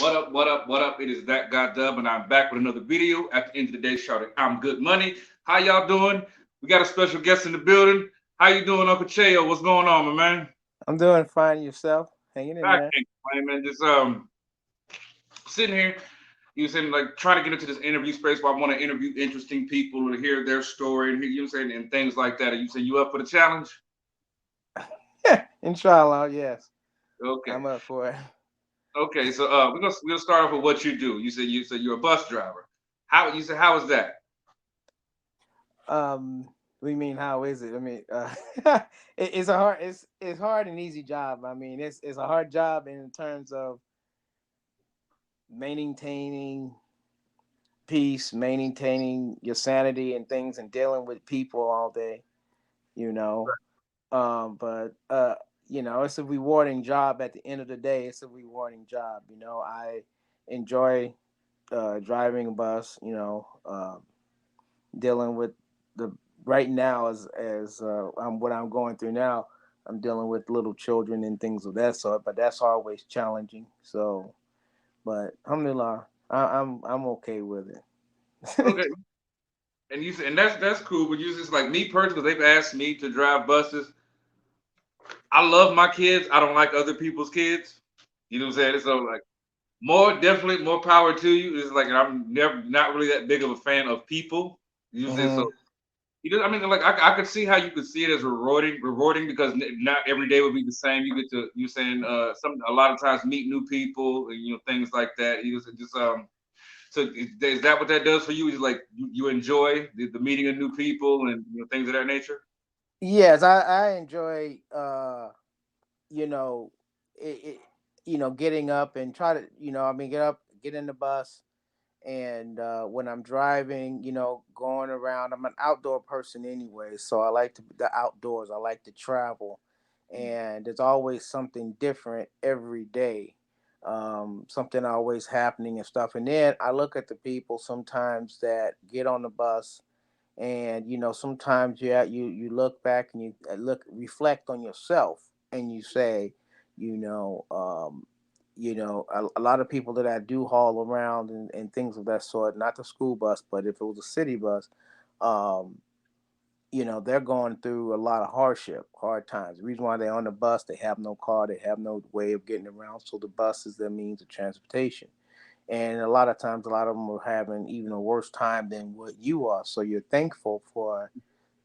What up, what up, what up? It is that guy Dub, and I'm back with another video. At the end of the day, shouting, I'm good money. How y'all doing? We got a special guest in the building. How you doing, Uncle Cheo? What's going on, my man? I'm doing fine. Yourself? Hanging in I there. can't complain, man. Just sitting here. You saying like trying to get into this interview space where I want to interview interesting people and hear their story and you know what I'm saying and things like that. And you say you up for the challenge? Inshallah, yes. Okay. I'm up for it. Okay, so we're gonna start off with what you do. You said you're a bus driver. How you said how is that? We mean how is it? I mean, it's a hard, it's hard and easy job. I mean, it's a hard job in terms of maintaining peace, maintaining your sanity and things, and dealing with people all day. You know, but it's a rewarding job. At the end of the day, it's a rewarding job. I enjoy driving a bus. Dealing with the right now as what I'm going through now. I'm dealing with little children and things of that sort, but that's always challenging. So, but alhamdulillah, I'm okay with it. Okay, and you said and that's cool. But you just like me personally, they've asked me to drive buses. I love my kids. I don't like other people's kids. You know what I'm saying? So like more definitely more power to you. It's like I'm never not really that big of a fan of people. You know what I'm saying? So hmm I mean, like I could see how you could see it as rewarding because not every day would be the same. You get to you saying a lot of times meet new people, and, things like that. You just so is that what that does for you? Is like you enjoy the meeting of new people and things of that nature? Yes, I enjoy you know getting up and try to I mean get up, get in the bus, and when I'm driving, going around. I'm an outdoor person anyway, so I like the outdoors. I like to travel, and there's always something different every day. Something always happening and stuff. And then I look at the people sometimes that get on the bus, and sometimes you look back and you look reflect on yourself, and you say, you know. A lot of people that I do haul around and things of that sort, not the school bus, but if it was a city bus, um, they're going through a lot of hardship, hard times. The reason why they're on the bus, they have no car, they have no way of getting around. So the bus is their means of transportation. And a lot of times, a lot of them are having even a worse time than what you are. So you're thankful for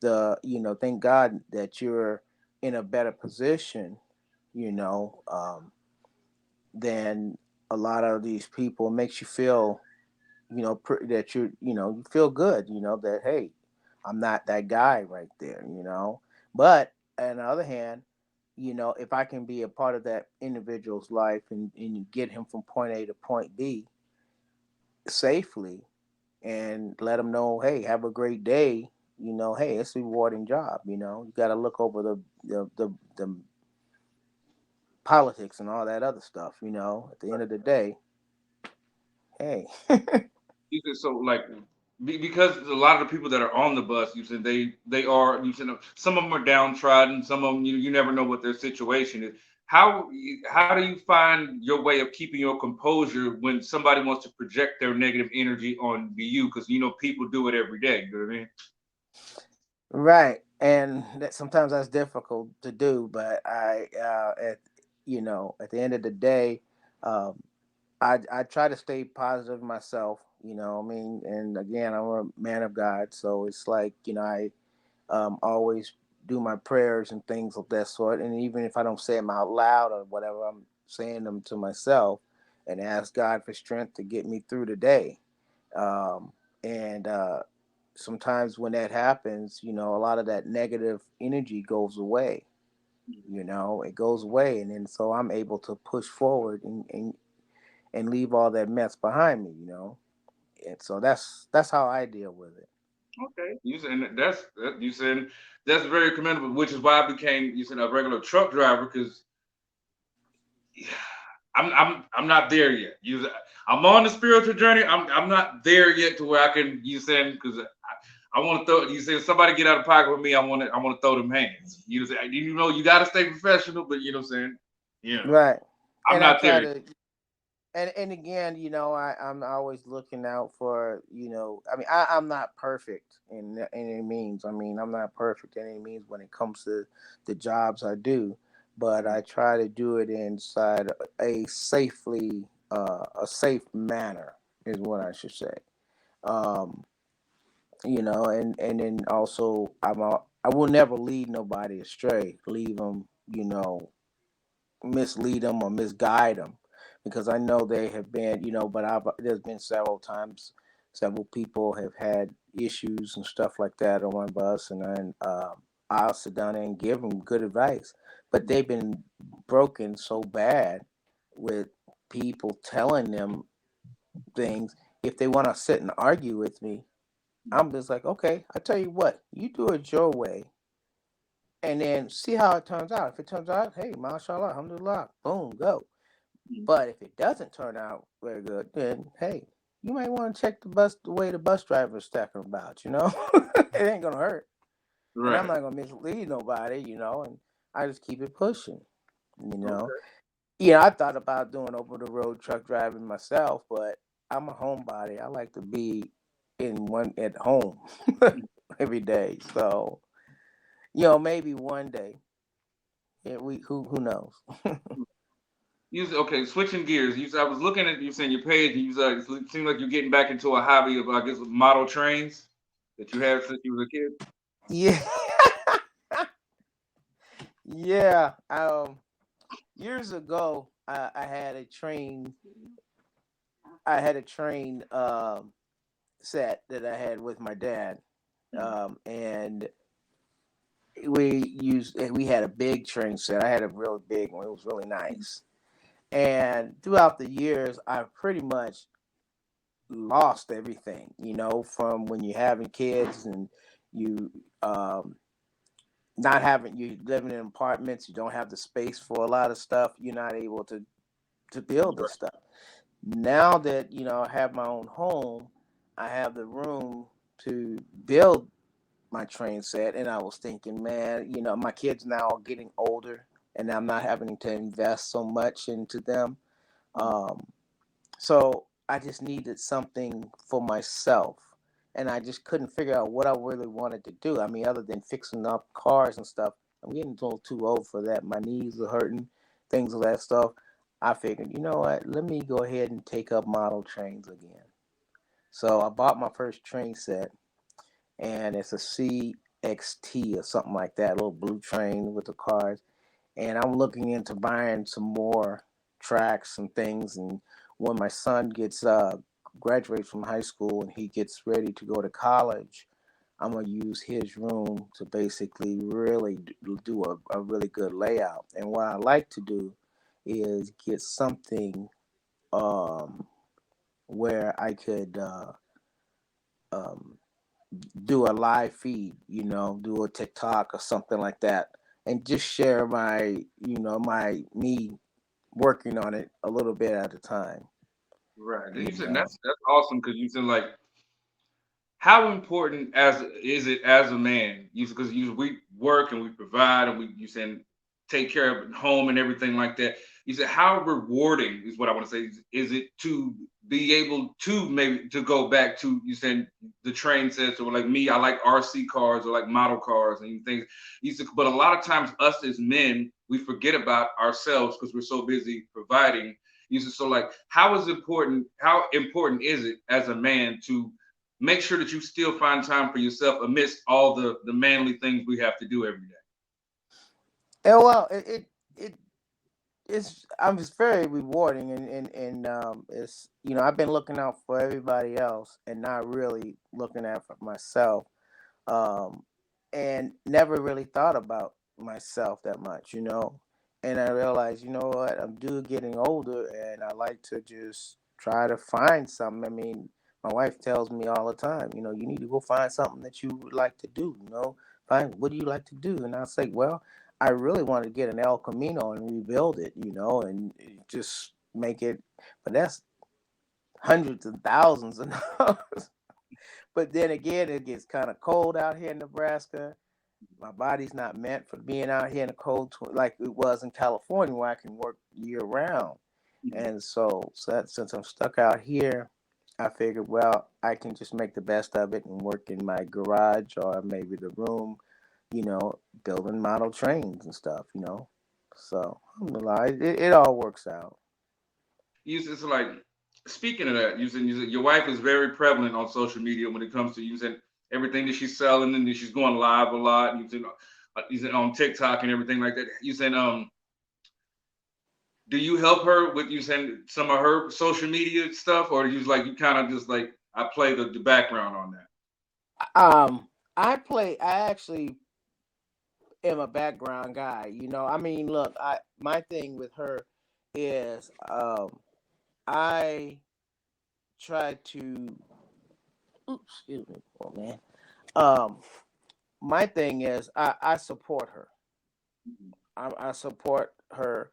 thank God that you're in a better position, you know, um, than a lot of these people. It makes you feel, that you feel good, that, hey, I'm not that guy right there. But on the other hand, if I can be a part of that individual's life and get him from point A to point B safely and let him know, hey, have a great day, hey, it's a rewarding job. You got to look over the politics and all that other stuff. At the end of the day, hey. So like because a lot of the people that are on the bus, you said they are you said some of them are downtrodden, some of them you never know what their situation is. How do you find your way of keeping your composure when somebody wants to project their negative energy on you? Because people do it every day. You know what I mean? Right, and that sometimes that's difficult to do, but at the end of the day, um, I try to stay positive myself. I mean, and again, I'm a man of God, so it's like I always do my prayers and things of that sort, and even if I don't say them out loud or whatever, I'm saying them to myself and ask God for strength to get me through the day. And sometimes when that happens, a lot of that negative energy goes away. It goes away, and then so I'm able to push forward and leave all that mess behind me. And so that's how I deal with it. Okay, you said that's very commendable, which is why I became you said a regular truck driver because I'm not there yet. I'm on the spiritual journey. I'm not there yet to where I can you saying because I want to throw you said somebody get out of pocket with me. I want to throw them hands. Say you got to stay professional, but you know what I'm saying. Yeah, Right. I'm And I not there try yet. to and again, I'm always looking out for, I mean, I'm not perfect in any means. I mean, I'm not perfect in any means when it comes to the jobs I do, but I try to do it inside a safe manner is what I should say. Um, and then also I will never lead nobody astray, leave them, mislead them or misguide them, because I know they have been, but there's been several times, several people have had issues and stuff like that on my bus, and then I'll sit down there and give them good advice, but they've been broken so bad with people telling them things. If they want to sit and argue with me, I'm just like, okay, I tell you what, you do it your way, and then see how it turns out. If it turns out, hey, mashallah, alhamdulillah, boom, go. But if it doesn't turn out very good, then hey, you might want to check the way the bus driver is talking about. It ain't gonna hurt, and I'm Right. not gonna mislead nobody. And I just keep it pushing. You know, Okay. I thought about doing over the road truck driving myself, but I'm a homebody. I like to be in one at home every day. So maybe one day. Yeah, who knows? Okay, switching gears. I was looking at you saying your page, and it seems like you're getting back into a hobby of, I guess, model trains that you had since you was a kid. Yeah, yeah. Years ago, I had a train. I had a train set that I had with my dad, and we had a big train set. I had a real big one. It was really nice. And throughout the years, I've pretty much lost everything. From when you're having kids and you not having you living in apartments, you don't have the space for a lot of stuff. You're not able to build the Right. stuff. Now that I have my own home, I have the room to build my train set. And I was thinking, man, my kids now are getting older, and I'm not having to invest so much into them. Um, so I just needed something for myself. And I just couldn't figure out what I really wanted to do. I mean, other than fixing up cars and stuff, I'm getting a little too old for that. My knees are hurting, things of that stuff. I figured, you know what? Let me go ahead and take up model trains again. So I bought my first train set, and it's a CXT or something like that, a little blue train with the cars. And I'm looking into buying some more tracks and things. And when my son gets graduates from high school and he gets ready to go to college, I'm gonna use his room to basically really do a really good layout. And what I like to do is get something um, where I could um, do a live feed, do a TikTok or something like that, and just share my me working on it a little bit at a time. Right. And You you said know. that's awesome because you said like how important as is it as a man? Because we work and we provide and we you said take care of home and everything like that. You said how rewarding is what I want to say. Is it to be able to maybe to go back to you said the train sets or like me, I like RC cars or like model cars and things. You said, but a lot of times us as men we forget about ourselves because we're so busy providing. You said so like how important is it as a man to make sure that you still find time for yourself amidst all the manly things we have to do every day. And well, it's I'm just very rewarding, and it's I've been looking out for everybody else and not really looking out for myself, um, and never really thought about myself that much, And I realized, you know what, I'm due getting older, and I like to just try to find something. I mean, my wife tells me all the time, you need to go find something that you would like to do. Find what do you like to do, and I say, well, I really want to get an El Camino and rebuild it, and just make it, but that's hundreds of thousands of dollars. But then again, it gets kind of cold out here in Nebraska. My body's not meant for being out here in the cold like it was in California, where I can work year round. Mhm. And so that since I'm stuck out here, I figured, well, I can just make the best of it and work in my garage or maybe the room, building model trains and stuff. So alhamdulillah, it all works out. It's like speaking of that, using your wife is very prevalent on social media when it comes to using everything that she's selling, and then she's going live a lot, using on TikTok and everything like that. You saying do you help her with using some of her social media stuff, or you kind of just like I play the background on that? I actually am a background guy. I mean, look, I my thing with her is I try to oops, excuse me, oh man. Um, my thing is I support her. I support her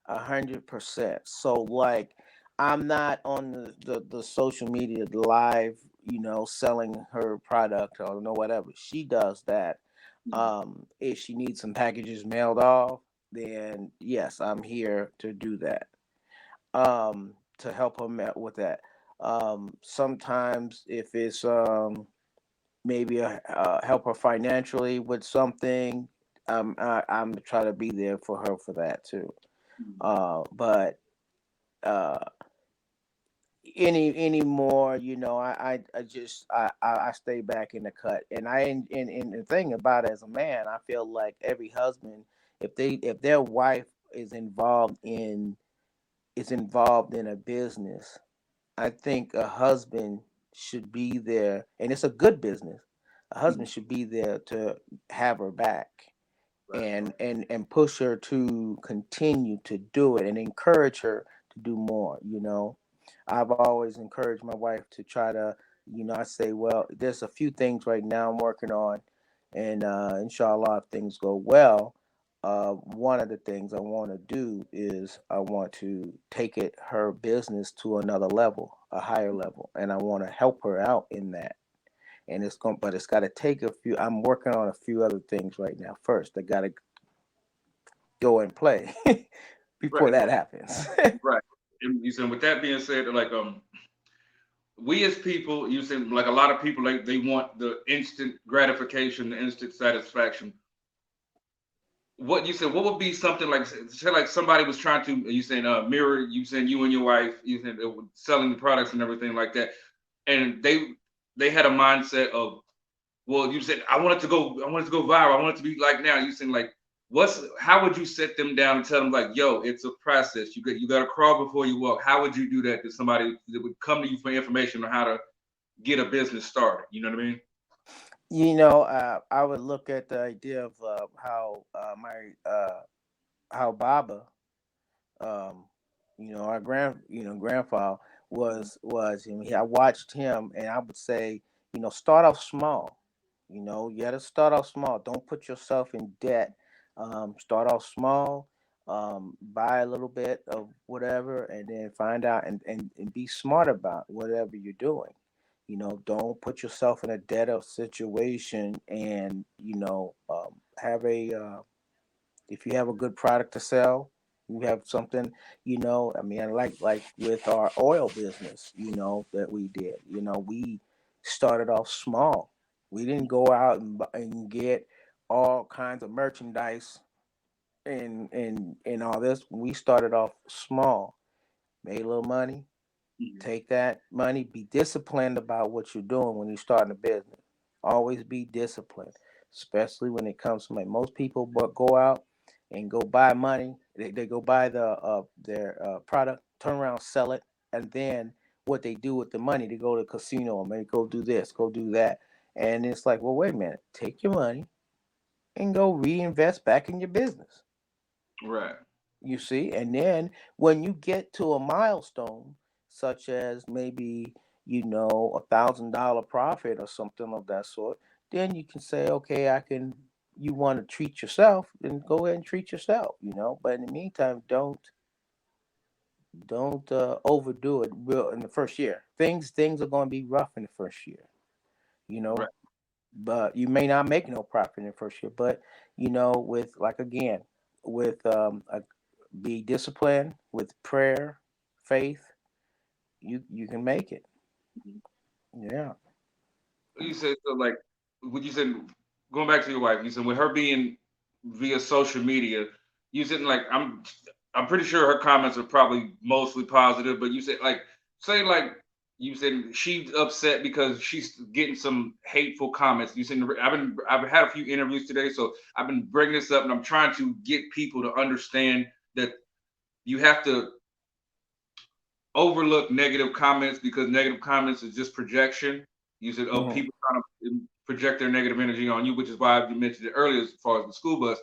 100%. So like, I'm not on the social media live, selling her product or no whatever. She does that. Mhm. If she needs some packages mailed off, then yes, I'm here to do that. To help her with that. Sometimes if it's maybe help her financially with something, I'm try to be there for her for that too. But uh, any more, I just I stay back in the cut, and and the thing about it, as a man, I feel like every husband, if their wife is involved in a business, I think a husband should be there, and it's a good business. A Mhm. husband should be there to have her back Right. and push her to continue to do it and encourage her to do more. I've always encouraged my wife to try to, I say, well, there's a few things right now I'm working on, and inshallah, if things go well, one of the things I want to do is I want to take her business to another level, a higher level, and I want to help her out in that. And but it's got to take a few. I'm working on a few other things right now. First, I got to go and play before Right. that happens. Right. And you said with that being said, like we as people, you said like a lot of people they want the instant gratification, the instant satisfaction. What you said, what would be something like say like somebody was trying to you saying mirror you saying you and your wife you said selling the products and everything like that, and they had a mindset of well you said I wanted to go viral, I want it to be like now you saying like what's how would you set them down and tell them like yo it's a process you got to crawl before you walk, how would you do that to somebody that would come to you for information on how to get a business started, you know what I mean? I would look at the idea of how Baba, um, our grandfather I watched him, and I would say, start off small. You got to start off small. Don't put yourself in debt. Start off small. Buy a little bit of whatever, and then find out and be smart about whatever you're doing. Don't put yourself in a debt of situation, and have a if you have a good product to sell, you have something, I mean, like with our oil business, that we did, we started off small. We didn't go out and get all kinds of merchandise and all this. We started off small, made a little money. Mhm. Take that money, be disciplined about what you're doing when you're starting a business. Always be disciplined, especially when it comes to money. Most people but go out and go buy money. They go buy their product, turn around, sell it, and then what they do with the money, they go to the casino or maybe go do this, go do that. And it's like, well, wait a minute, take your money and go reinvest back in your business. Right. You see, and then when you get to a milestone, such as maybe $1,000 profit or something of that sort, then you can say, okay, I can. You want to treat yourself, then go ahead and treat yourself. But in the meantime, don't overdo it. Real in the first year, things are going to be rough in the first year. You Right. know, but you may not make no profit in the first year. But with like again, with be disciplined with prayer. faith, you can make it. Mhm. Yeah. You said so, like, what you said, going back to your wife, you said with her being via social media, you said like I'm pretty sure her comments are probably mostly positive, but you said like say like you said she's upset because she's getting some hateful comments. You said I've had a few interviews today, so I've been bringing this up and I'm trying to get people to understand that you have to overlook negative comments because negative comments is just projection. You said, oh, Hmm. people trying to project their negative energy on you, which is why you mentioned it earlier as far as the school bus.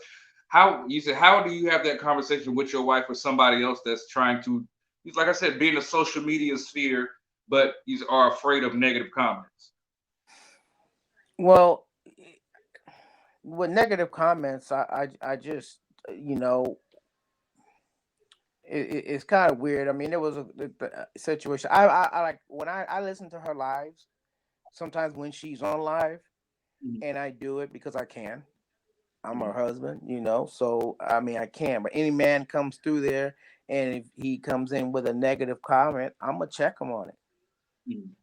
How you said, how do you have that conversation with your wife or somebody else that's trying to, like I said, be in a social media sphere, but you are afraid of negative comments? Well, with negative comments, I just, you know, it's kind of weird. I mean, there was the situation. I like when I listen to her lives. Sometimes when she's on live, Mhm, and I do it because I can. I'm her mhm, husband, you know. So I mean, I can. But any man comes through there, and if he comes in with a negative comment, I'm gonna check him on it. mhm,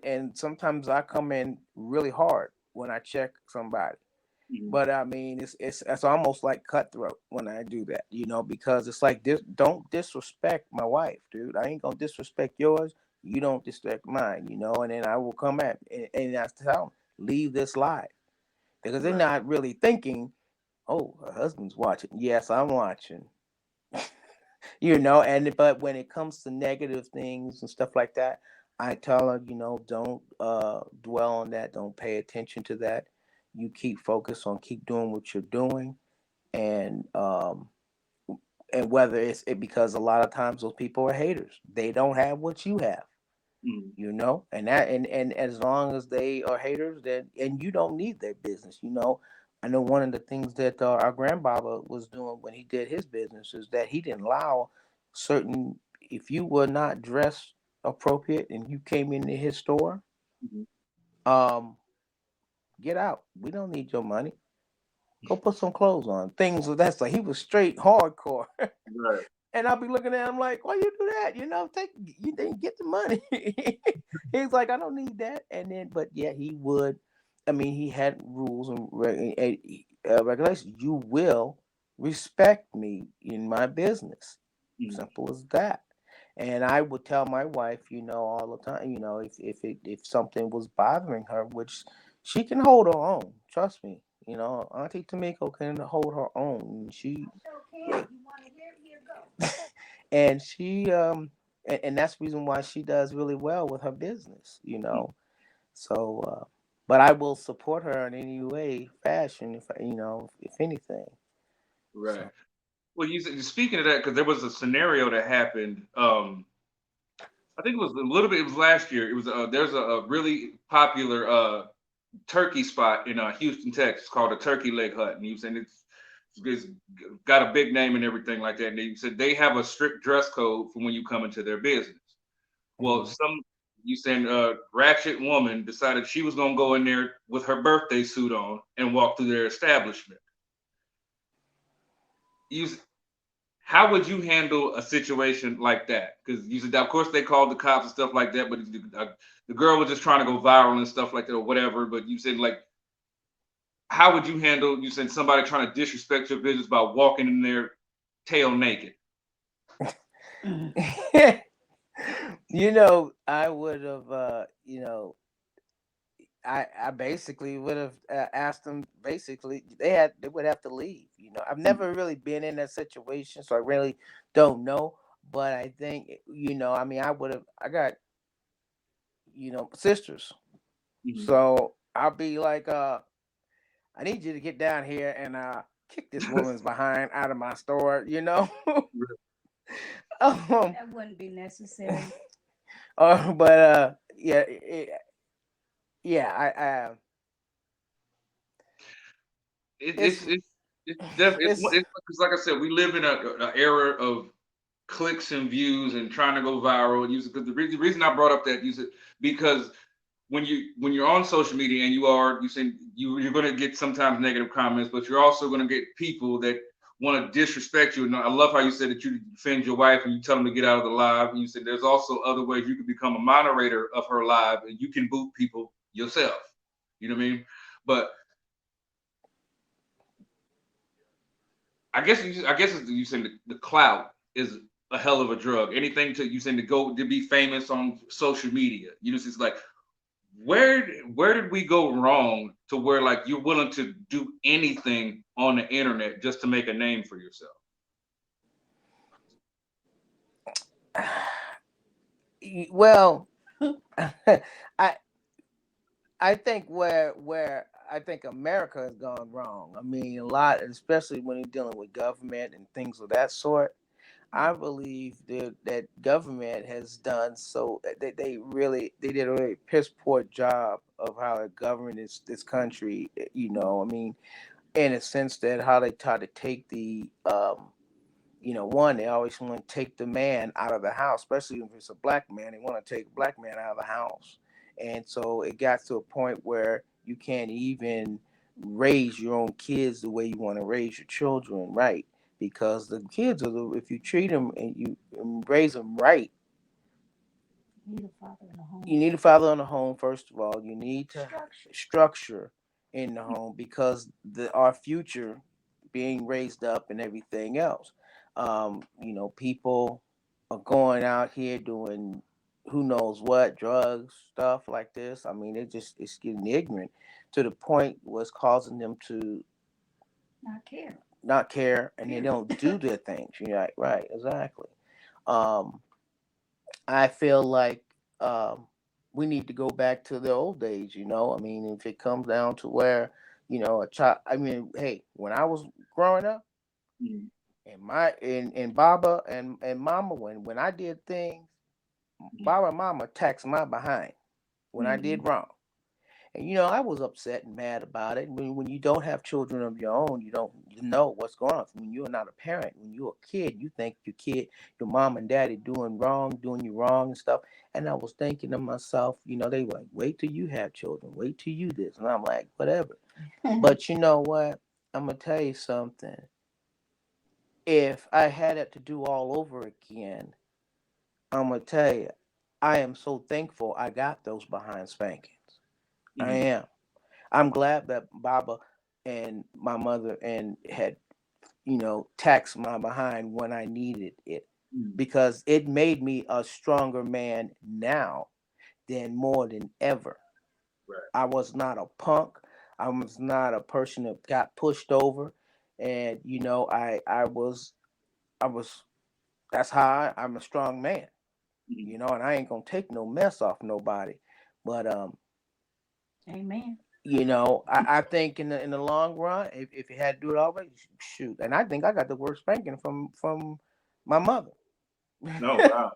And sometimes I come in really hard when I check somebody. mhm, But I mean, it's almost like cutthroat when I do that, you know, because it's like this. Don't disrespect my wife, dude. I ain't gonna disrespect yours. You don't disrespect mine, you know. And then I will come at and I tell them, leave this live because they're right. not really thinking. Oh, her husband's watching. Yes, I'm watching. You know, and but when it comes to negative things and stuff like that, I tell her, you know, don't dwell on that. Don't pay attention to that. You keep focused on keep doing what you're doing, and um and whether because a lot of times those people are haters. They don't have what you have, Mhm, you know, and as long as they are haters, then and you don't need their business, you know. I know one of the things that our grandfather was doing when he did his business is that he didn't allow certain, if you were not dressed appropriate and you came into his store, mhm, um get out. We don't need your money. Go put some clothes on. Things of that. So he was straight hardcore. right. And I'll be looking at him like, why you do that? You know, take you didn't get the money. He's like, I don't need that. And then, but yeah, he would. I mean, he had rules and regulations. You will respect me in my business. Mhm, Simple as that. And I would tell my wife, you know, all the time, you know, if something was bothering her, which she can hold her own. Trust me. You know, Auntie Tamiko can hold her own. And and that's the reason why she does really well with her business, you mhm, know. So but I will support her in any way fashion if you know if anything. right. So Well, you said, speaking of that, because there was a scenario that happened. I think it was a little bit. It was last year. It was there's a really popular turkey spot in Houston, Texas, called the Turkey Leg Hut, and you said it's got a big name and everything like that. And they said they have a strict dress code for when you come into their business. Well, mhm. some you saying ratchet woman decided she was gonna go in there with her birthday suit on and walk through their establishment. You How would you handle a situation like that? Because you said, of course, they called the cops and stuff like that, but the girl was just trying to go viral and stuff like that or whatever. But you said, like, how would you handle? You said somebody trying to disrespect your business by walking in there tail naked. You know, I would have you know, I basically would have asked them. Basically, they would have to leave. You know, I've Mhm, never really been in that situation, so I really don't know. But I think you know, I mean, I would have. I got sisters, mhm. so I'll be like, I need you to get down here and kick this woman's behind out of my store. You know, um, That wouldn't be necessary. but yeah, yeah, It, it's it's it's because, like I said, we live in a era of clicks and views and trying to go viral. Because the reason I brought up that use it because when you're on social media and you're going to get sometimes negative comments, but you're also going to get people that want to disrespect you. And I love how you said that you defend your wife and you tell them to get out of the live. And you said there's also other ways you can become a moderator of her live and you can boot people yourself. You know what I mean? But I guess you saying the clout is a hell of a drug. Anything to you saying to go to be famous on social media. You know, it's like where did we go wrong to where like you're willing to do anything on the internet just to make a name for yourself? Well, I I think where I think America has gone wrong. I mean, a lot, especially when you're dealing with government and things of that sort. I believe that government has done so that they did a really piss poor job of how they govern this country. You know, I mean, in a sense that how they try to take one, they always want to take the man out of the house, especially if it's a black man. They want to take a black man out of the house. And so it got to a point where you can't even raise your own kids the way you want to raise your children, right? Because the kids are if you treat them and you raise them right, you need a father in the home. First of all, you need to structure in the home because our future being raised up and everything else. People are going out here doing who knows what drugs stuff like this. I mean, it's getting ignorant to the point where it's causing them to not care, and they don't do their things. You're right, exactly. Um, I feel like we need to go back to the old days. I mean, if it comes down to where a child. I mean, hey, when I was growing up, Mhm. and Baba and Mama, when I did things, Baba and Mama taxed my behind when I did wrong. And I was upset and mad about it. When you don't have children of your own, you don't know what's going on. When you're not a parent, when you're a kid, you think your mom and daddy doing you wrong and stuff. And I was thinking to myself, they were like, wait till you have children, wait till you this. And I'm like, whatever. But you know what? I'm gonna tell you something. If I had it to do all over again, I'm gonna tell you, I am so thankful I got those behind spankings. I Mhm. am. I'm glad that Baba and my mother and had taxed my behind when I needed it Mhm. because it made me a stronger man now than more than ever. Right. I was not a punk. I was not a person that got pushed over, and I was. That's how I'm a strong man. Mhm. And I ain't gonna take no mess off nobody. But I think in the long run, if you had to do it all right, shoot. And I think I got the worst spanking from my mother. No, wow.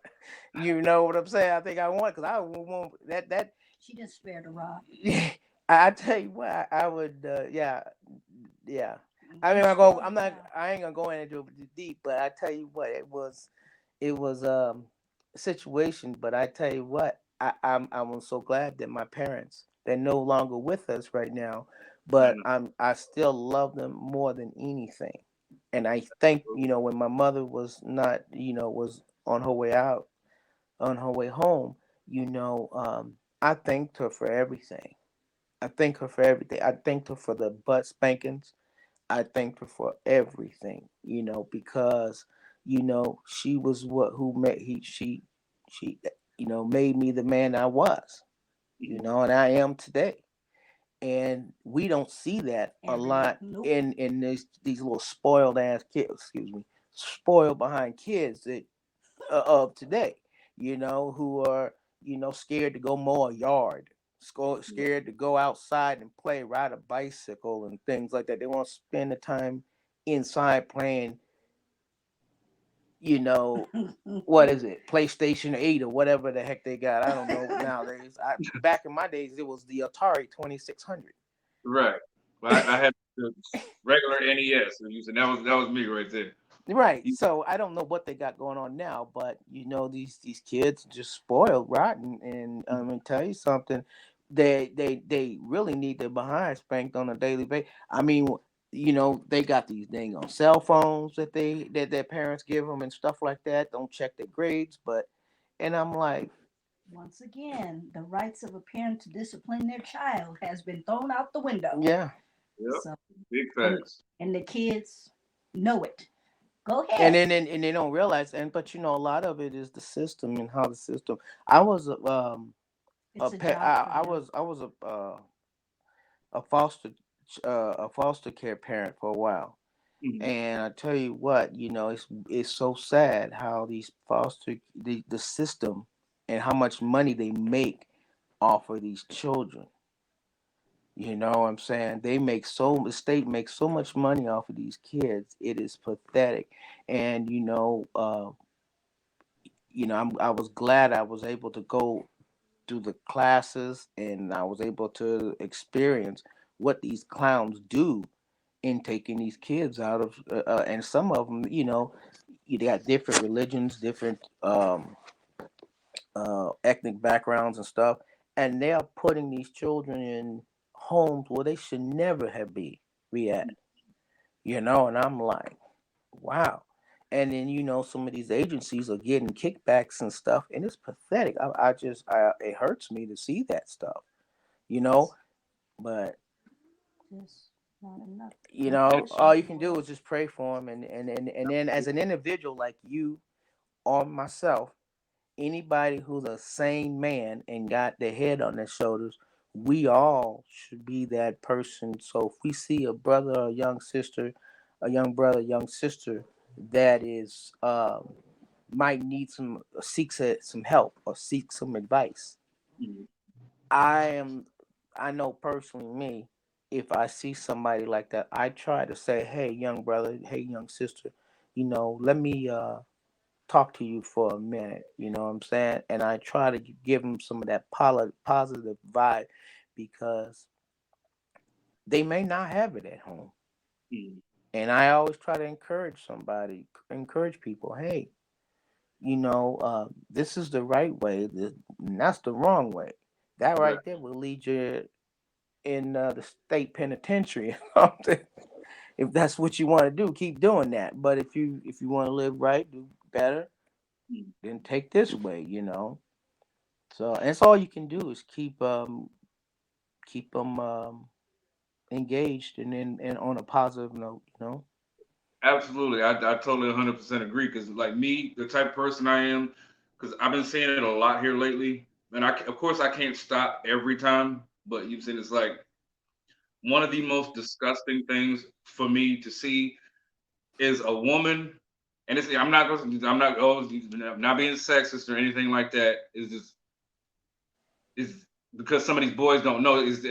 You know what I'm saying? I think I won because I would want that. She just spared the rod. I tell you what, I would. Yeah, yeah. I mean, I ain't gonna go into it deep, but I tell you what, it was a situation. But I tell you what, I'm so glad that my parents they're no longer with us right now, I but know. I still love them more than anything. And I think when my mother was not was on her way out on her way home, I thanked her for everything. I thank her for everything. I thanked her for the butt spankings. I thanked her for everything, because she was what who made she made me the man I was, Mhm. and I am today. And we don't see that a lot in these little spoiled ass kids, excuse me, spoiled behind kids that of today, who are scared to go mow a yard, Right. scared to go outside and play, ride a bicycle and things like that. They want to spend the time inside playing, you know, what is it, PlayStation 8 or whatever the heck they got. I don't know nowadays. Back in my days, it was the Atari 2600. Right. Well, I had the regular NES. And you said that was me right there. Right. You- So I don't know what they got going on now, but these kids just spoiled rotten. And I'm gonna tell you something, they really need their behind spanked on a daily basis. I mean, they got these dang on cell phones that their parents give them and stuff like that. Don't check their grades, and I'm like, Once again, the rights of a parent to discipline their child has been thrown out the window. yeah. Yep. So, Big and facts. and the kids know it. Go And ahead. then they don't realize, but a lot of it is the system and how the system. I was a It's pet. I indoctrinated. was a foster a foster care parent for a while. Mhm. And I tell you what, it's so sad how the system and how much money they make off of these children. You know what I'm saying? The state makes so much money off of these kids. It is pathetic. And I was glad I was able to go through the classes and I was able to experience what these clowns do in taking these kids out of and some of them, you got different religions, different ethnic backgrounds and stuff, and they are putting these children in homes where they should never have be at, and I'm like, wow. And then some of these agencies are getting kickbacks and stuff, and it's pathetic. It hurts me to see that stuff, you know. It's But just not enough all compassion you in the can do world. is just pray for them, and then as an individual like you or myself, anybody who's a sane man and got their head on their shoulders, we all should be that person. So if we see a brother or a young sister, a young brother, young sister that is might need some help or seek some advice, Mhm. I am I know personally me, if I see somebody like that, I try to say, "Hey, young brother, hey, young sister, let me talk to you for a minute." You know what I'm saying? And I try to give them some of that positive vibe because they may not have it at home. Mhm. And I always try to encourage people, hey, this is the right way, and that's the wrong way. That Right. right there will lead you in the state penitentiary. If that's what you want to do, keep doing that. But if you want to live right, do better, Mhm. then take this way. So that's all you can do is keep them engaged and on a positive note. Absolutely. I totally 100% agree. Because, like me, the type of person I am, because I've been seeing it a lot here lately. And of course, I can't stop every time. But you've seen it's like one of the most disgusting things for me to see is a woman. And I'm not being sexist or anything like that. Is because some of these boys don't know is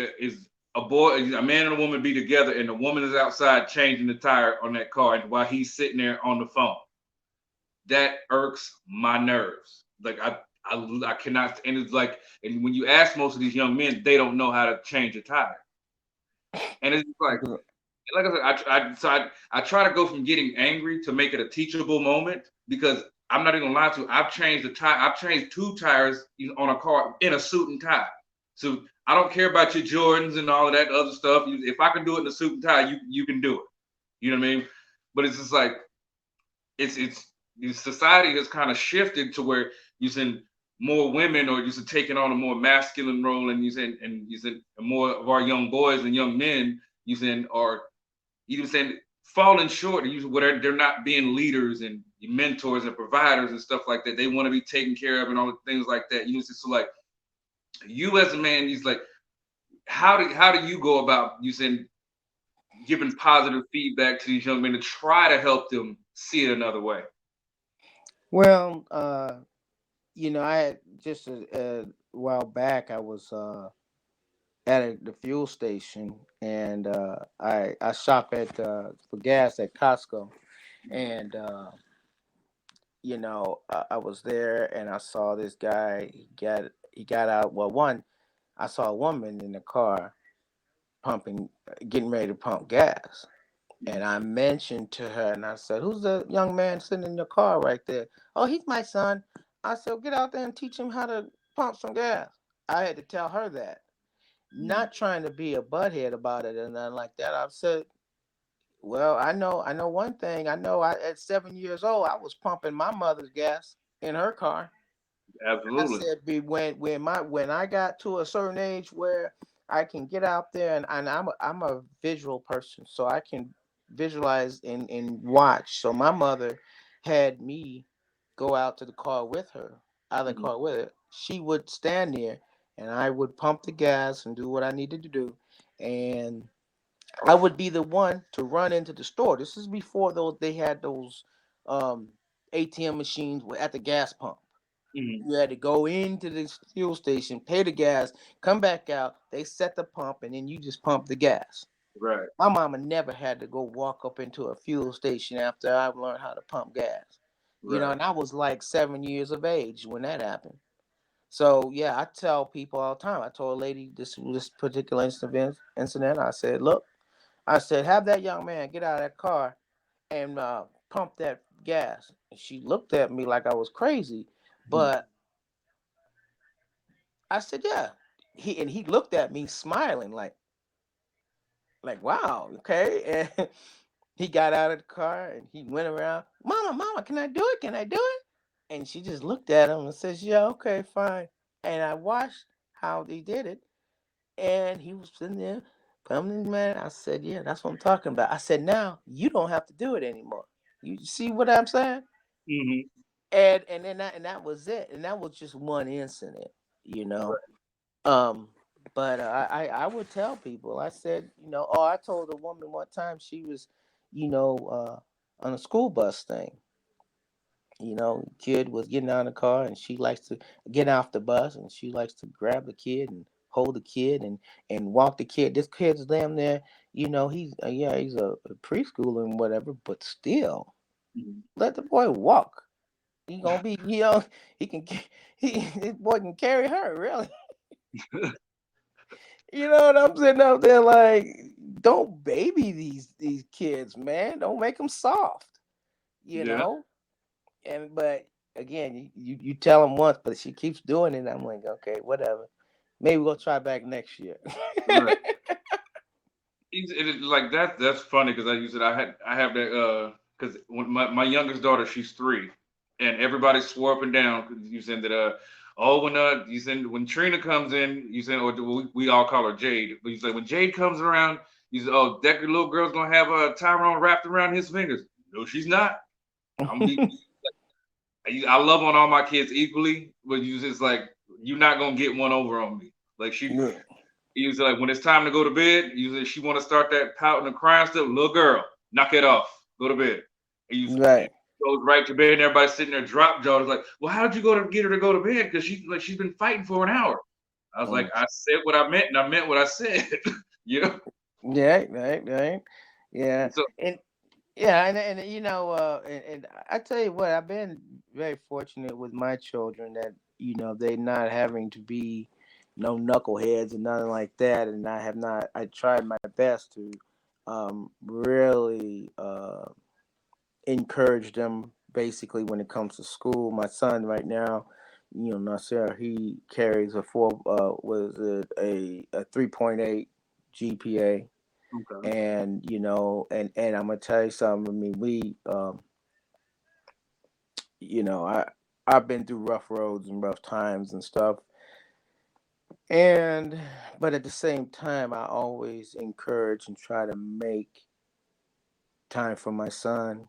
a man and a woman be together and the woman is outside changing the tire on that car and while he's sitting there on the phone. That irks my nerves. Like I cannot, and it's like, and when you ask most of these young men, they don't know how to change a tire, and it's like I said, I try to go from getting angry to make it a teachable moment because I'm not even gonna lie to you. I've changed the tire. I've changed two tires on a car in a suit and tie. So I don't care about your Jordans and all of that other stuff. If I can do it in a suit and tie, you can do it. You know what I mean? But it's just like it's society has kind of shifted to where using more women or using taking on a more masculine role and using more of our young boys and young men using are even saying falling short and using whatever they're not being leaders and mentors and providers and stuff like that. They want to be taken care of and all the things like that. So like you as a man, he's like, how do you go about using giving positive feedback to these young men to try to help them see it another way? Well, I had just a while back. I was at the fuel station, and I shop at for gas at Costco, and I was there, and I saw this guy. He got out. Well, one, I saw a woman in the car pumping, getting ready to pump gas. And I mentioned to her, and I said, "Who's the young man sitting in your car right there?" "Oh, he's my son." I said, "Well, get out there and teach him how to pump some gas." I had to tell her that, Mm. not trying to be a butthead about it or nothing like that. I said, Well, I know one thing. I know at 7 years old, I was pumping my mother's gas in her car. I Absolutely. said, be when I got to a certain age where I can get out there, and I'm a visual person, so I can visualize and watch. So my mother had me go out to the car with her, out of the Mhm. car with her. She would stand there, and I would pump the gas and do what I needed to do, and I would be the one to run into the store. This is before those they had those um, ATM machines at the gas pump. Mhm. You had to go into the fuel station, pay the gas, come back out. They set the pump, and then you just pump the gas. Right. My mama never had to go walk up into a fuel station after I learned how to pump gas. Right. And I was like 7 years of age when that happened. So yeah, I tell people all the time. I told a lady this particular incident. I said, look, I said, have that young man get out of that car and pump that gas. And she looked at me like I was crazy, Mhm. but I said, yeah. He looked at me smiling like wow, okay. And he got out of the car and he went around, Mama, Mama, can I do it? Can I do it? And she just looked at him and says, yeah, okay, fine. And I watched how they did it, and he was sitting there, pumping man. I said, yeah, that's what I'm talking about. I said, now you don't have to do it anymore. You see what I'm saying? Mhm. And then that was it. And that was just one incident, you know. Right. Um, but I would tell people. I said, oh, I told a woman one time she was, on a school bus thing. Kid was getting out of the car and she likes to get off the bus and she likes to grab the kid and hold the kid and walk the kid. This kid's damn there, he's yeah, he's a preschooler and whatever, but still Mhm. let the boy walk. He gonna be, he can, this boy can carry her really. You know what I'm sitting up there like, don't baby these kids, man. Don't make them soft, you Yeah. know. And but again, you tell them once, but she keeps doing it. I'm like, okay, whatever. Maybe we'll try back next year. Right. Like that's funny because I use it. I have that because when my youngest daughter, she's 3, and everybody swore up and down 'cause you said that oh when you said when Trina comes in, you said, or we all call her Jade, but you said when Jade comes around, you said, oh, that little girl's gonna have a Tyrone wrapped around his fingers. No, she's not. I'm be I love on all my kids equally, but you just like you're not gonna get one over on me. Like Yeah, usually like when it's time to go to bed, usually she want to start that pouting and crying stuff. Little girl, knock it off. Go to bed. And right. goes right to bed, and everybody's sitting there drop jaw. It's like, well, how'd you go to get her to go to bed? Because she's been fighting for an hour. I was like, Mm. I said what I meant, and I meant what I said. you know. Yeah, right, right. Yeah, And so, and yeah, and and I tell you what, I've been very fortunate with my children that they not having to be no knuckleheads and nothing like that, and I have not. I tried my best to really encourage them basically when it comes to school. My son right now, Nasser, he carries a was it a 3.8 GPA, okay. and and I'm gonna tell you something. I mean, I've been through rough roads and rough times and stuff, and but at the same time, I always encourage and try to make time for my son.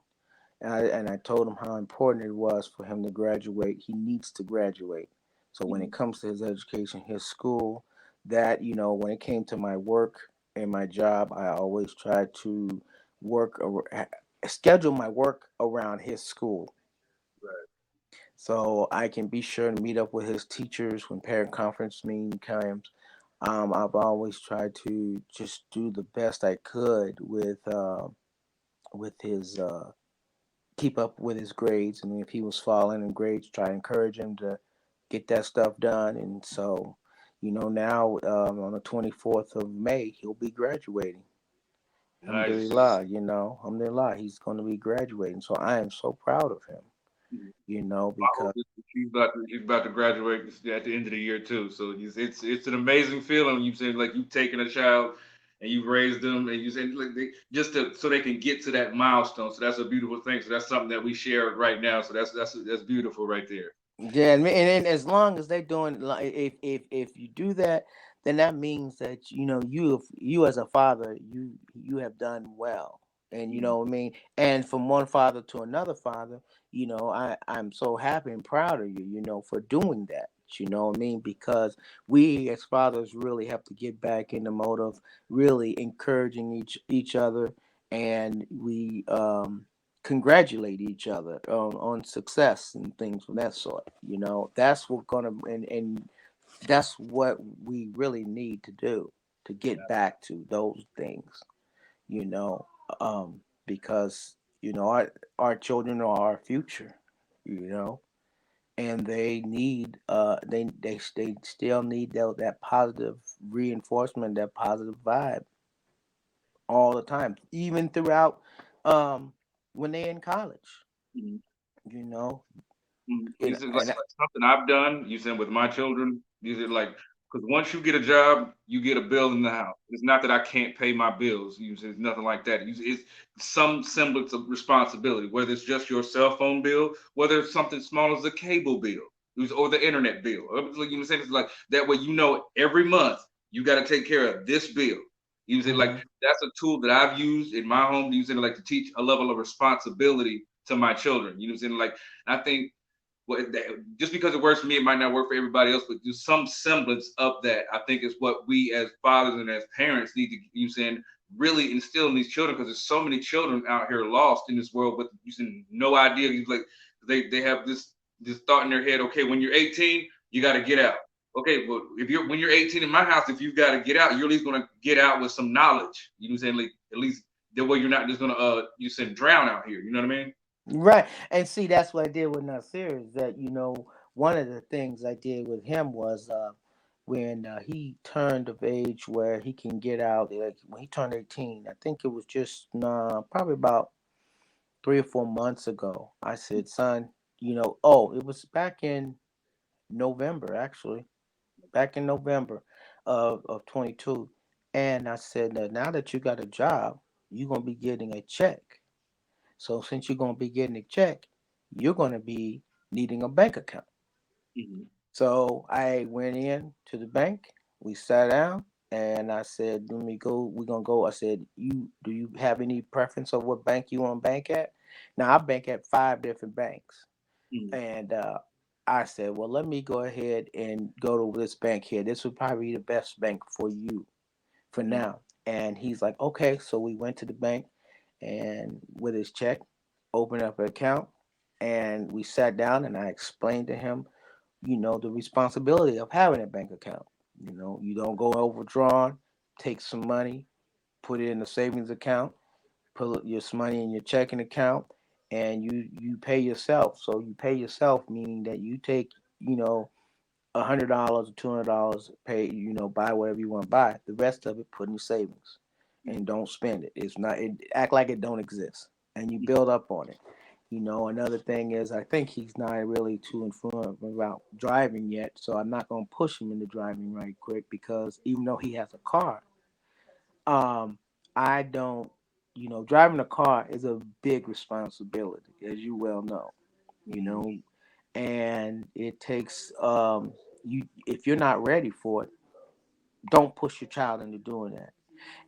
And I told him how important it was for him to graduate. He needs to graduate. So when it Mhm. comes to his education, his school, that when it came to my work and my job, I always tried to schedule my work around his school, Right. so I can be sure to meet up with his teachers when parent conference meeting comes. I've always tried to just do the best I could with his keep up with his grades, and if he was falling in grades, try to encourage him to get that stuff done. And so, now on the 24th of May, he'll be graduating. Nice. Alhamdulillah, alhamdulillah, he's going to be graduating. So I am so proud of him, Mhm. My because oldest, she's about to graduate at the end of the year too. So it's an amazing feeling. You saying like you taking a child. and you raised them, and you said like just to so they can get to that milestone. So that's a beautiful thing. So that's something that we share right now. So that's beautiful right there. Yeah, and as long as they're doing, like, if you do that, then that means that you as a father, you have done well, and you Mhm. know what I mean. And from one father to another father, I'm so happy and proud of you, for doing that. You know what I mean? Because we as fathers really have to get back in the mode of really encouraging each other, and we congratulate each other on success and things of that sort. That's what gonna and that's what we really need to do to get back to those things. You know, because our children are our future. You know, and they need they still need that positive reinforcement, that positive vibe all the time, even throughout when they're in college. Mhm. You know, You and said and like something I've done. You said with my children. You said like because once you get a job, you get a bill in the house. It's not that I can't pay my bills. You said it's nothing like that. It's some semblance of responsibility, whether it's just your cell phone bill, whether it's something small as a cable bill, or the internet bill. Like you know, saying it's like that way. You know, every month you got to take care of this bill. You said like hmm that's a tool that I've used in my home. You said like to teach a level of responsibility to my children. You know, saying like I think just because it works for me, it might not work for everybody else, but do some semblance of that. I think is what we as fathers and as parents need to use in really instill in these children because there's so many children out here lost in this world with using no idea. Like they have this thought in their head. Okay, when you're 18, you got to get out. Okay, well if you're when you're 18 in my house, if you've got to get out, you're at least gonna get out with some knowledge. You know what I'm saying? Like at least that way you're not just gonna you said drown out here. You know what I mean? right. And see, that's what I did with Nasir. Is that one of the things I did with him was when he turned of age where he can get out. Like when he turned 18, I think it was just probably about 3 or 4 months ago. I said, son, oh, it was back in November actually, back in November of 22. And I said, now that you got a job, you're gonna be getting a check. So since you're gonna be getting a check, you're gonna be needing a bank account. Mm-hmm. So I went in to the bank. We sat down, and I said, "Let me go. We're gonna go." I said, "You do you have any preference of what bank you want to bank at?" Now I bank at 5 different banks, Mm-hmm. and I said, "Well, let me go ahead and go to this bank here. This would probably be the best bank for you for now." And he's like, "Okay." So we went to the bank, and with his check, opened up an account, and we sat down, and I explained to him the responsibility of having a bank account. You don't go overdrawn, take some money, put it in a savings account, put your money in your checking account, and you pay yourself. So you pay yourself, meaning that you take, $100 or $200, pay, buy whatever you want to buy. The rest of it, put in your savings, and don't spend it. It's not it, act like it don't exist, and you build up on it. Another thing is I think he's not really too informed about driving yet, so I'm not gonna push him into driving right quick because even though he has a car, um, I don't. Driving a car is a big responsibility, as you well know. You Mm-hmm. know, and it takes you if you're not ready for it, don't push your child into doing that.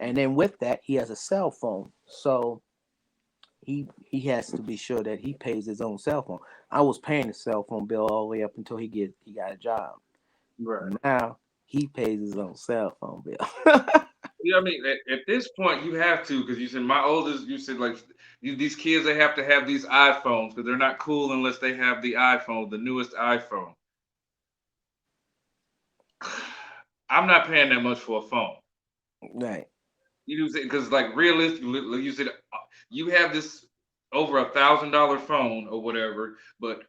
And then with that, he has a cell phone, so he has to be sure that he pays his own cell phone. I was paying the cell phone bill all the way up until he got a job. Right. Now he pays his own cell phone bill. Yeah, I mean, at this point, you have to because you said my oldest. You said like these kids they have to have these iPhones because they're not cool unless they have the iPhone, the newest iPhone. I'm not paying that much for a phone. Right, You know, because like realistically, like you said you have this over $1,000 phone or whatever, but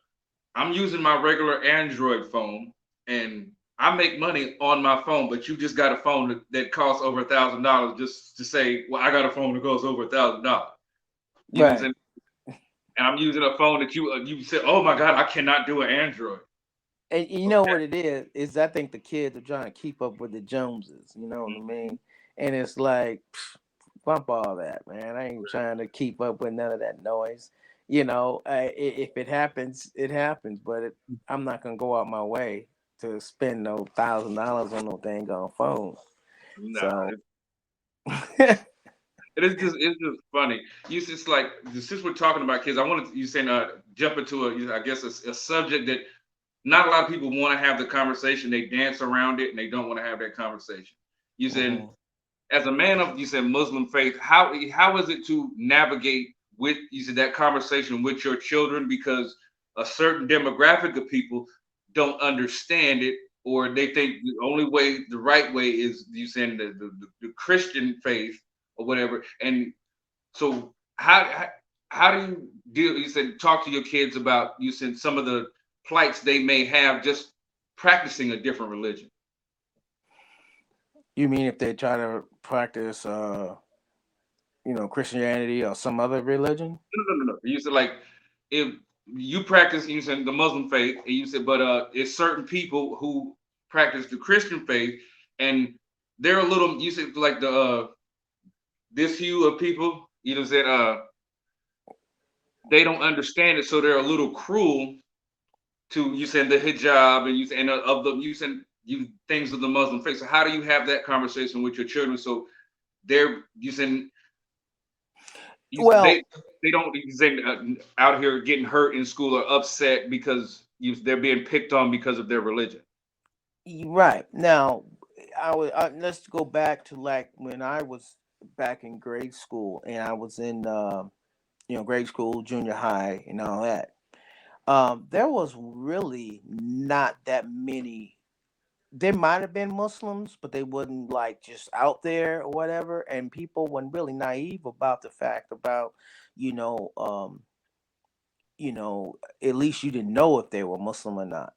I'm using my regular Android phone and I make money on my phone, but you just got a phone that costs over $1,000 just to say, well, I got a phone that goes over $1,000. You know what I'm right. saying? And I'm using a phone that you said, oh my God, I cannot do an Android. And you know Okay. what it is? I think the kids are trying to keep up with the Joneses. You know what I Mhm. mean? And it's like, bump all that, man. I ain't trying to keep up with none of that noise. If it happens, it happens. But I'm not gonna go out my way to spend no $1,000 on no dang on phone. Nah, So, it's just funny. You just like since we're talking about kids, I wanted you saying jump into I guess a subject that not a lot of people want to have the conversation. They dance around it and they don't want to have that conversation. You said mhm. as a man of you said Muslim faith, how is it to navigate with you said that conversation with your children because a certain demographic of people don't understand it or they think the only way the right way is you saying the Christian faith or whatever and so how do you deal you said talk to your kids about you said some of the plights they may have just practicing a different religion. You mean if they try to practice, Christianity or some other religion? No. You said like if you practice you said the Muslim faith, and you said, but it's certain people who practice the Christian faith, and they're a little. You said like the this hue of people. You know said they don't understand it, so they're a little cruel to you said the hijab and you said and of the you said you things of the Muslim faith. So how do you have that conversation with your children so they're you said you Well, they don't out here getting hurt in school or upset because they're being picked on because of their religion. right now, let's go back to like when I was back in grade school, and I was in, grade school, junior high, and all that. There was really not that many. There might have been Muslims, but they wasn't like just out there or whatever. And people weren't really naive about the fact about, you know, um, at least you didn't know if they were Muslim or not.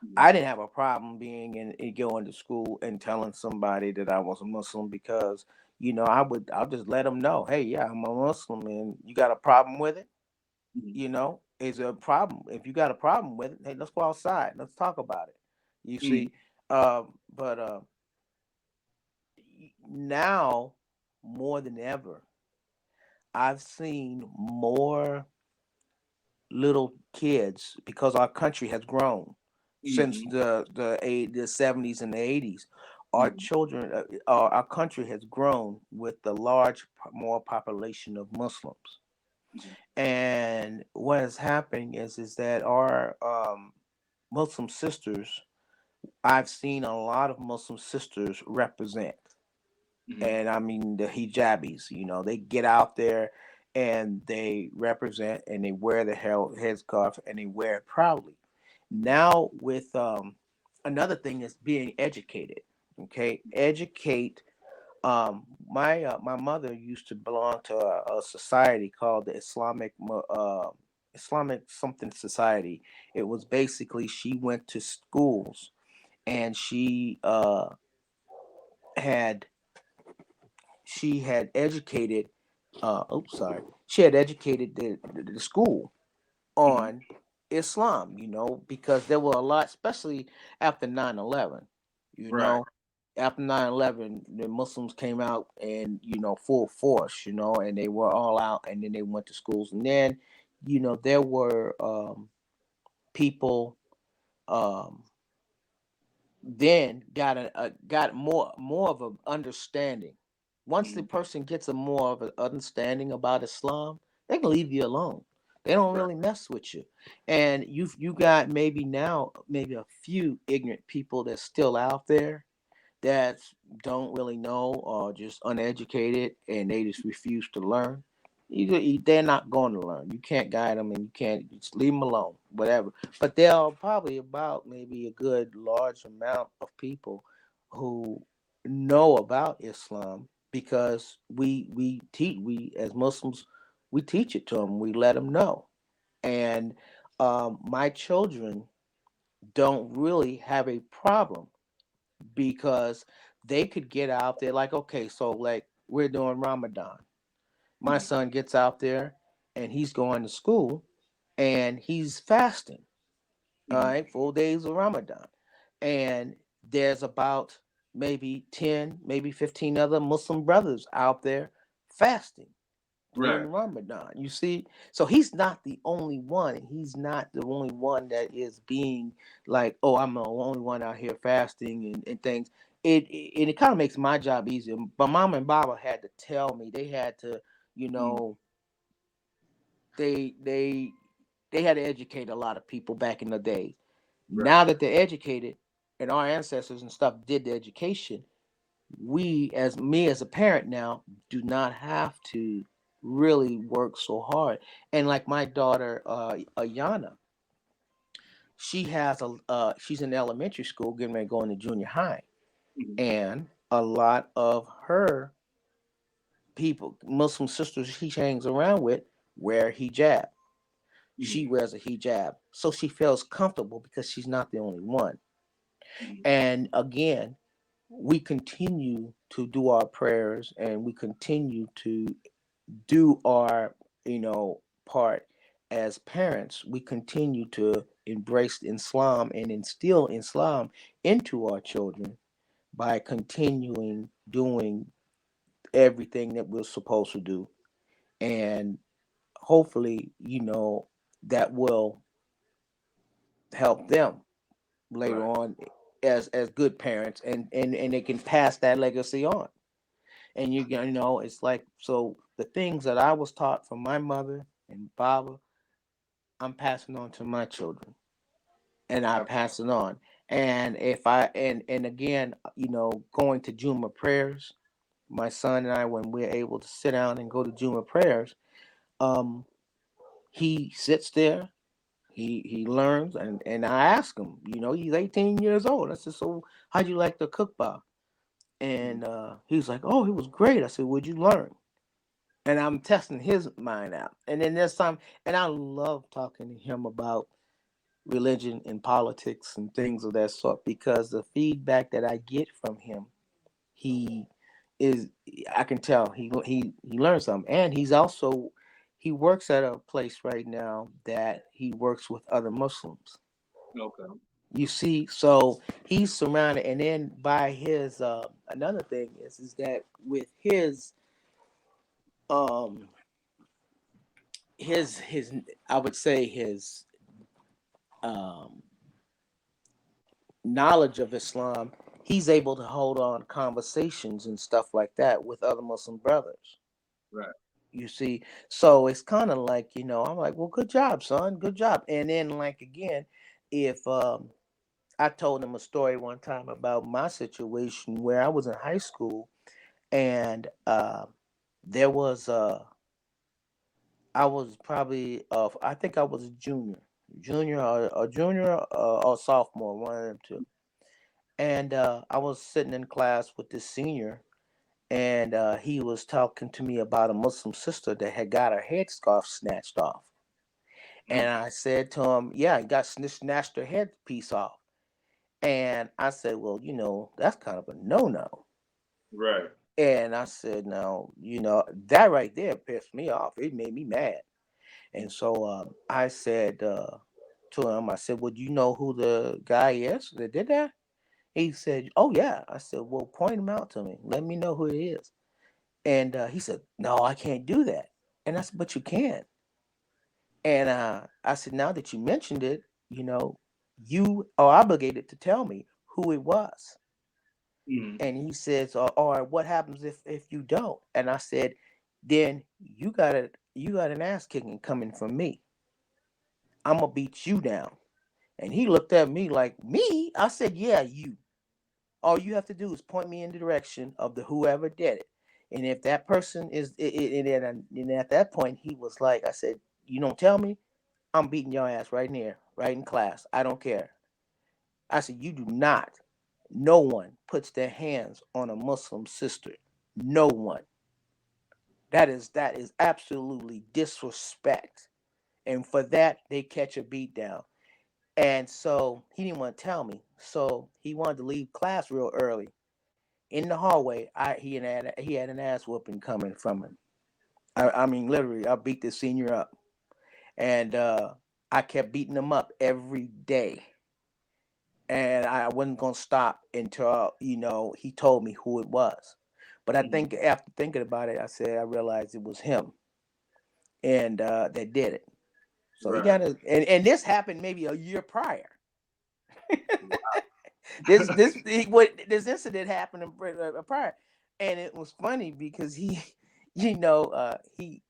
Mhm. I didn't have a problem being in going to school and telling somebody that I was a Muslim because, I'll just let them know, hey, yeah, I'm a Muslim, and you got a problem with it? Mhm. Is a problem. If you got a problem with it, hey, let's go outside. Let's talk about it. You Mhm. see, but now more than ever, I've seen more little kids because our country has grown since Mhm. the 70s and the 80s. Our Mhm. children, our country has grown with the more population of Muslims. Mhm. And what is happening is that our Muslim sisters, I've seen a lot of Muslim sisters represent, Mhm. and I mean the hijabis. They get out there and they represent, and they wear the headscarf, and they wear it proudly. Now, with another thing is being educated. Okay, educate. My mother used to belong to a society called the Islamic something society. It was basically she went to schools, and had she had educated. Oops, sorry. She had educated the school Mhm. on Islam. Because there were a lot, especially after 9/11. You Right. know, after 9/11, the Muslims came out and full force. And they were all out, and then they went to schools, and then there were people. Um, then got more of an understanding. Once the Mhm. person gets a more of an understanding about Islam, they can leave you alone. They don't Right. really mess with you. And you got maybe a few ignorant people that's still out there that don't really know or just uneducated, and they just refuse to learn. They're not going to learn. You can't guide them, and you can't just leave them alone, whatever. But there are probably about maybe a good large amount of people who know about Islam because we as Muslims, we teach it to them. We let them know. And my children don't really have a problem because they could get out there. Like, okay, so like we're doing Ramadan. My Mhm. son gets out there and he's going to school and he's fasting. All Mhm. right, full days of Ramadan. And there's about maybe 10, maybe 15 other Muslim brothers out there fasting Right. during Ramadan. You see, so he's not the only one. He's not the only one that is being like, oh, I'm the only one out here fasting and things. It kind of makes my job easier. But Mama and Baba had to tell me. They had to, you Mm. know, they they they had to educate a lot of people back in the day. Right. Now that they're educated and our ancestors and stuff did the education, we as me as a parent now do not have to really work so hard. And like my daughter Ayana, she has a she's in elementary school getting ready to go into junior high, Mm. and a lot of her people, Muslim sisters she hangs around with, wear hijab. She Mm. wears a hijab, so she feels comfortable because she's not the only one. Mm. And again, we continue to do our prayers and we continue to do our, part as parents. We continue to embrace Islam and instill Islam into our children by continuing doing everything that we're supposed to do. And hopefully, that will help them later Right. on as good parents, and they can pass that legacy on. And it's like, so the things that I was taught from my mother and Baba, I'm passing on to my children, and I Absolutely. pass it on. And if I and again, going to Juma prayers, my son and I, when we're able to sit down and go to Juma prayers, um he sits there, he learns, and I ask him, he's 18 years old. I said, so how'd you like the cookbah? Mm. And he was like, oh, it was great. I said, what'd you learn? And I'm testing his mind out. And then there's some, and I love talking to him about religion and politics and things of that sort, because the feedback that I get from him, he is, I can tell he learned something. And he works at a place right now that he works with other Muslims. Okay. You see, so he's surrounded, and then by his another thing is that with um his I would say his um knowledge of Islam, he's able to hold on conversations and stuff like that with other Muslim brothers. Right. You see, so it's kind of like, I'm like, well, good job, son, good job. And then, like, again, if I told him a story one time about my situation where I was in high school, and there was I was probably I think I was a junior or sophomore, one of them two. And I was sitting in class with this senior, and he was talking to me about a Muslim sister that had got her headscarf snatched off. And Mm. I said to him, yeah, got snatched her headpiece off. And I said, well, that's kind of a no-no. Right. And I said, now, that right there pissed me off. It made me mad. And so I said to him, I said, well, do you know who the guy is that did that? He said, oh, yeah. I said, well, point him out to me. Let me know who it is. And he said, no, I can't do that. And I said, but you can. And I said, now that you mentioned it, you are obligated to tell me who it was. Mm. And he says, all right, what happens if you don't? And I said, then you got an ass kicking coming from me. I'm gonna beat you down. And he looked at me like, me? I said, yeah, you. All you have to do is point me in the direction of the whoever did it. And if that person is, and at that point, he was like, I said, you don't tell me, I'm beating your ass right near, right in class. I don't care. I said, you do not. No one puts their hands on a Muslim sister. No one. That is absolutely disrespect. And for that, they catch a beat down. And so he didn't want to tell me. So he wanted to leave class real early. In the hallway, he had an ass whooping coming from him. I mean, literally, I beat the senior up, and I kept beating him up every day. and I wasn't gonna stop until he told me who it was. But I Mhm. think after thinking about it, I realized it was him, and that did it. So he Right. got to, and this happened maybe a year prior. This incident happened prior, and it was funny because he, you know, he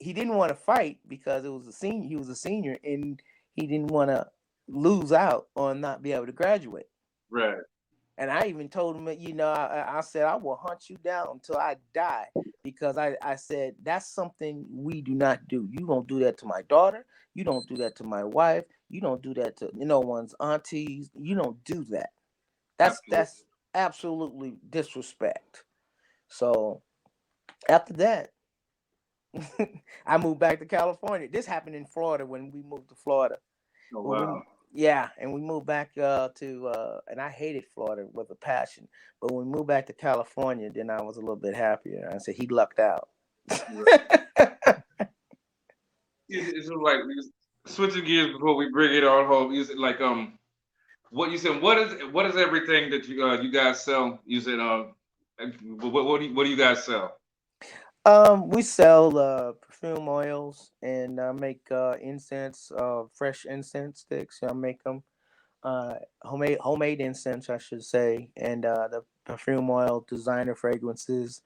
didn't want to fight because it was a senior. He was a senior, and he didn't want to lose out on not be able to graduate. Right. And I even told him, I said, I will hunt you down until I die because I said, that's something we do not do. You don't do that to my daughter. You don't do that to my wife. You don't do that to no one's aunties. You don't do that. Absolutely. That's absolutely disrespect. So after that, I moved back to California. This happened in Florida when we moved to Florida. Oh When we wow. Yeah, and we moved back to and I hated Florida with a passion. But when we moved back to California, then I was a little bit happier. I said he lucked out. Right. It's like switching gears before we bring it all home. You said like what you said. What is everything that you guys sell? You said what do you guys sell? We sell perfume oils and make incense, fresh incense sticks. I make them homemade incense, I should say, and the perfume oil, designer fragrances.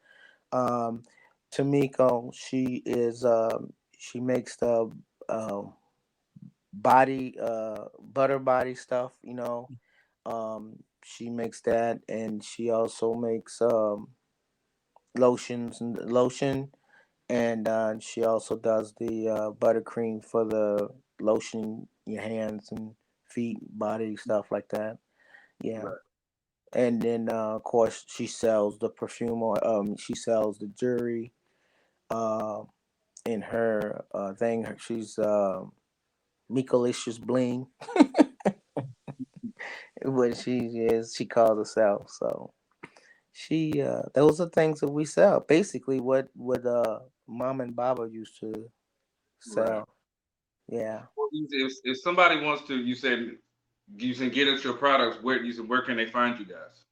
Um, Tamiko, she makes the body butter body stuff. She makes that, and she also makes lotion, and she also does the buttercream for the lotion your hands and feet, body stuff like that. Yeah. Right. And then of course she sells the perfume or she sells the jewelry uh in her thing. She's Mikalicious Bling, what she calls herself. So she those are things that we sell. Basically what mom and baba used to Right. sell. Yeah. Well, if somebody wants to, you said get us your products. Where can they find you guys?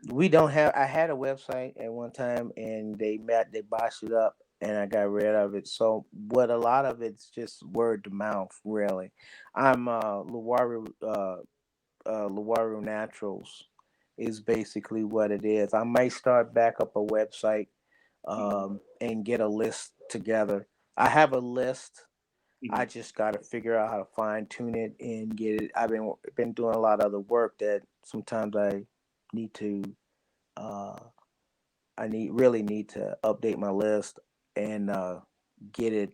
We don't have. I had a website at one time, and they botched it up, and I got rid of it. So what a lot of it's just word to mouth, really. I'm Liwaru Naturals is basically what it is. I might start back up a website Mhm. and get a list together. I have a list. I Mhm. just got to figure out how to fine tune it and get it. I've been doing a lot of other work that sometimes I need to uh, really need to update my list and get it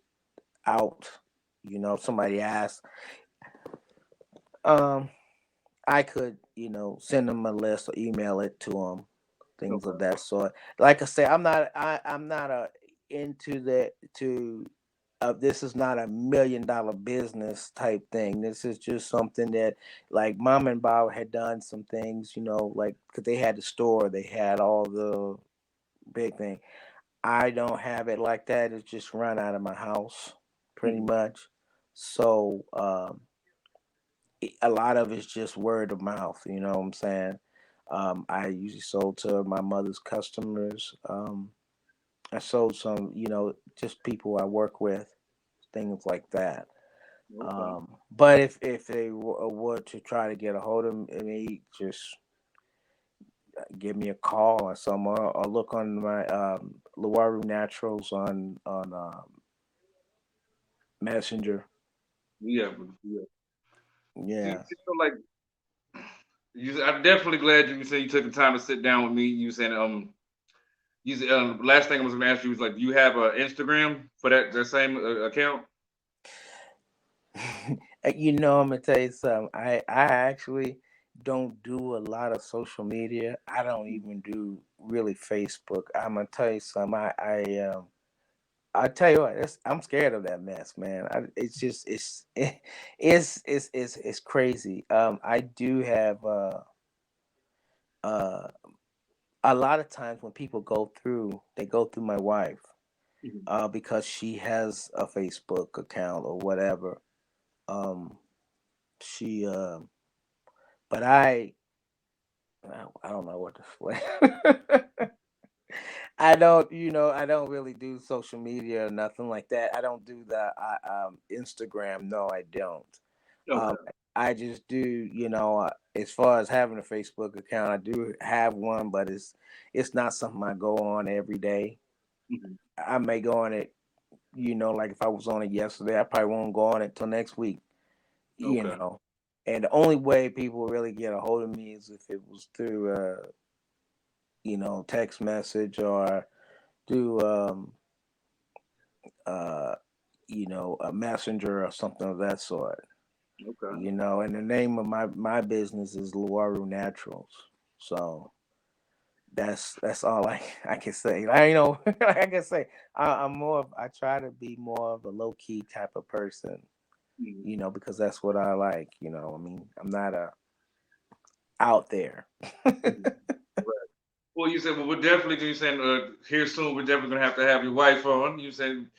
out. Somebody asked, um, I could send them a list or email it to them, things of Okay. that sort. Like I say, I'm not into the to. This is not $1 million business type thing. This is just something that, like, Mom and Bob had done some things, like, because they had the store, they had all the big thing. I don't have it like that. It's just run out of my house, pretty Mhm. much. So a lot of it's just word of mouth. You know what I'm saying? I usually sold to my mother's customers. I sold some, just people I work with, things like that. Okay. But if they were to try to get a hold of me, just give me a call or something, or look on my Luwaru Naturals on Messenger. Yeah. Yeah. Yeah. So like I'm definitely glad you said you took the time to sit down with me. You said you said, last thing I was going to ask you was like, do you have an Instagram for that same account? I'm gonna tell you something. I actually don't do a lot of social media. I don't even do really Facebook. I'm gonna tell you something. I tell you what, I'm scared of that mess, man. It's just it's crazy. I do have uh a lot of times when people they go through my wife Mhm. because she has a Facebook account or whatever. Um, she But I don't know what to explain. I don't, I don't really do social media or nothing like that. I don't do the Instagram. No, I don't. Um, Okay. I just do, as far as having a Facebook account, I do have one, but it's not something I go on every day. Mhm. I may go on it, like if I was on it yesterday, I probably won't go on it till next week, you Okay. know. And the only way people really get a hold of me is if it was through, text message or through, uh, a messenger or something of that sort. Okay. And the name of my business is Liwaru Naturals. So that's all I can say. I can say I try to be more of a low key type of person, Mhm. because that's what I like. I mean, I'm not a out there. Mhm. Right. Well, you said, well, we're definitely, you saying, here soon, we're definitely gonna have to have your wife on. You said,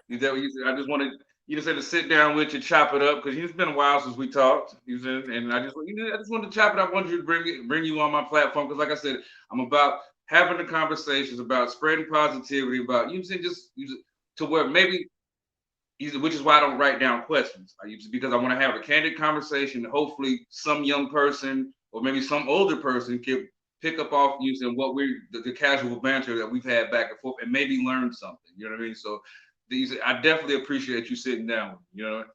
you said, I just wanted you to say to sit down with you, chop it up, because it's been a while since we talked. You said, and I just wanted to chop it up. I wanted you to bring you on my platform, because, like I said, I'm about having the conversations about spreading positivity, about you said just use it to where maybe which is why I don't write down questions. I use it because I want to have a candid conversation. Hopefully, some young person or maybe some older person can pick up off using what the casual banter that we've had back and forth, and maybe learn something. You know what I mean? So, I definitely appreciate you sitting down. You know?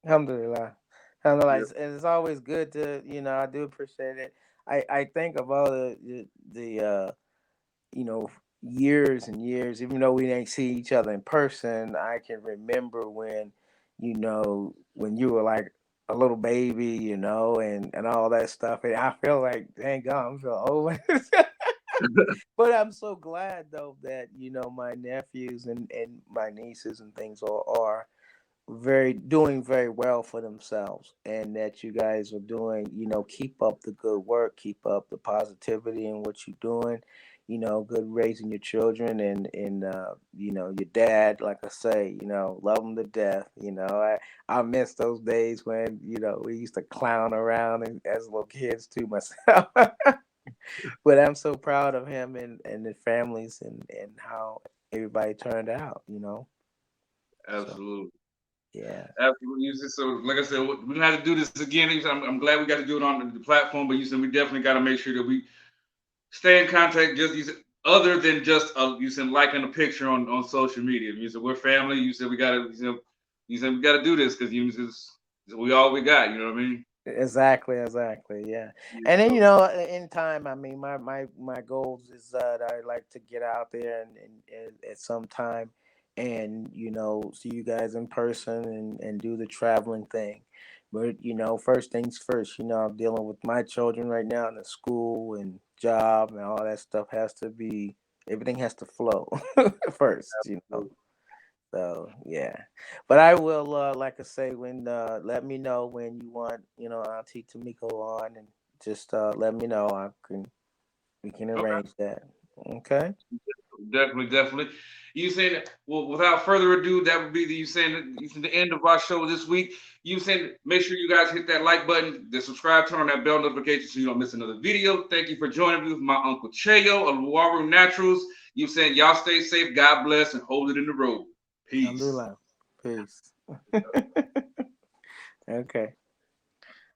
Alhamdulillah. Alhamdulillah. Yeah. And it's always good to, I do appreciate it. I think of all the you know, years and years, even though we didn't see each other in person, I can remember when you were like a little baby, and all that stuff. And I feel like, thank God, I'm feeling old. But I'm so glad though that, my nephews and my nieces and things are doing very well for themselves, and that you guys are doing, keep up the good work, keep up the positivity in what you're doing, good raising your children, and your dad, like I say, love him to death. I miss those days when, we used to clown around as little kids too myself. But I'm so proud of him and the families, and how everybody turned out, so Absolutely. yeah. Absolutely. So, like I said, we're gonna have to do this again. I'm glad we got to do it on the platform, but you said we definitely got to make sure that we stay in contact. Just you said, other than just you said liking a picture on social media. You said we're family. You said we got to. You said we got to do this because we all we got. You know what I mean? Exactly, yeah. Yeah, And then, so in time, I mean, my goals is that I like to get out there and at some time, and see you guys in person, and do the traveling thing. But first things first. I'm dealing with my children right now in the school and job, and all that stuff has to be, everything has to flow first. So yeah, but I will, like I say, when let me know when you want, Auntie Tamiko on, and just let me know. We can okay. arrange that. Okay. Definitely, definitely. You saying, well, without further ado, that would be you saying the end of our show this week. You saying, make sure you guys hit that like button, the subscribe, turn on that bell notification so you don't miss another video. Thank you for joining me with my Uncle Cheo of Luaru Naturals. You saying, y'all stay safe, God bless, and hold it in the road. Peace. Alhamdulillah. Peace. Okay.